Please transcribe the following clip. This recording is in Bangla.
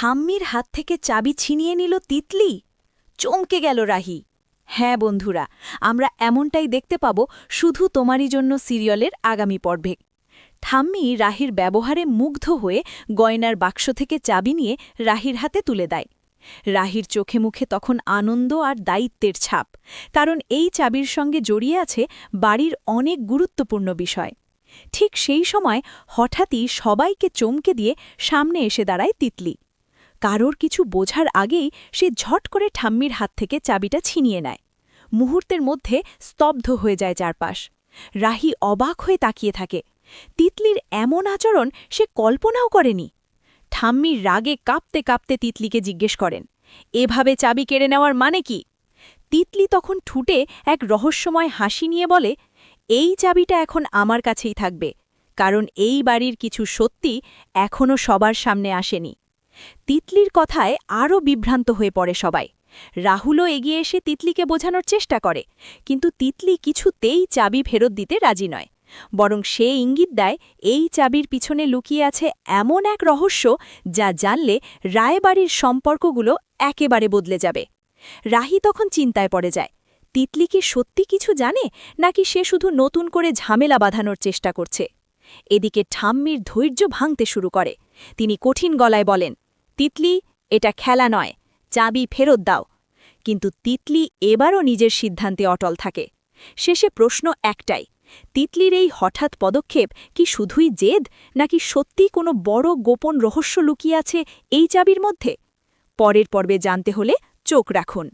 ঠাম্মির হাত থেকে চাবি ছিনিয়ে নিল তিতলি। চমকে গেল রাহি। হ্যাঁ বন্ধুরা, আমরা এমনটাই দেখতে পাব শুধু তোমারই জন্য সিরিয়ালের আগামী পর্বে। ঠাম্মি রাহির ব্যবহারে মুগ্ধ হয়ে গয়নার বাক্স থেকে চাবি নিয়ে রাহির হাতে তুলে দেয়। রাহির চোখে মুখে তখন আনন্দ আর দায়িত্বের ছাপ, কারণ এই চাবির সঙ্গে জড়িয়ে আছে বাড়ির অনেক গুরুত্বপূর্ণ বিষয়। ঠিক সেই সময় হঠাৎই সবাইকে চমকে দিয়ে সামনে এসে দাঁড়ায় তিতলি। কারোর কিছু বোঝার আগেই সে ঝট করে ঠাম্মির হাত থেকে চাবিটা ছিনিয়ে নেয়। মুহূর্তের মধ্যে স্তব্ধ হয়ে যায় চারপাশ। রাহি অবাক হয়ে তাকিয়ে থাকে। তিতলির এমন আচরণ সে কল্পনাও করেনি। ঠাম্মির রাগে কাঁপতে কাঁপতে তিতলিকে জিজ্ঞেস করেন, এভাবে চাবি কেড়ে নেওয়ার মানে কি? তিতলি তখন ঠুটে এক রহস্যময় হাসি নিয়ে বলে, এই চাবিটা এখন আমার কাছেই থাকবে, কারণ এই বাড়ির কিছু সত্যি এখনও সবার সামনে আসেনি। তিতলির কথায় আরও বিভ্রান্ত হয়ে পড়ে সবাই। রাহুলও এগিয়ে এসে তিতলিকে বোঝানোর চেষ্টা করে, কিন্তু তিতলি কিছুতেই চাবি ফেরত দিতে রাজি নয়। বরং সে ইঙ্গিত দেয় এই চাবির পিছনে লুকিয়ে আছে এমন এক রহস্য যা জানলে রায়বাড়ির সম্পর্কগুলো একেবারে বদলে যাবে। রাহি তখন চিন্তায় পড়ে যায়, তিতলি কি সত্যি কিছু জানে, নাকি সে শুধু নতুন করে ঝামেলা বাঁধানোর চেষ্টা করছে? এদিকে ঠাম্মির ধৈর্য ভাঙতে শুরু করে। তিনি কঠিন গলায় বলেন, তিতলি, এটা খেলা নয়, চাবি ফেরত দাও। কিন্তু তিতলি এবারও নিজের সিদ্ধান্তে অটল থাকে। শেষে প্রশ্ন একটাই, তিতলির এই হঠাৎ পদক্ষেপ কি শুধুই জেদ, নাকি সত্যিই কোনো বড় গোপন রহস্য লুকিয়ে আছে এই চাবির মধ্যে? পরের পর্বে জানতে হলে চোখ রাখুন।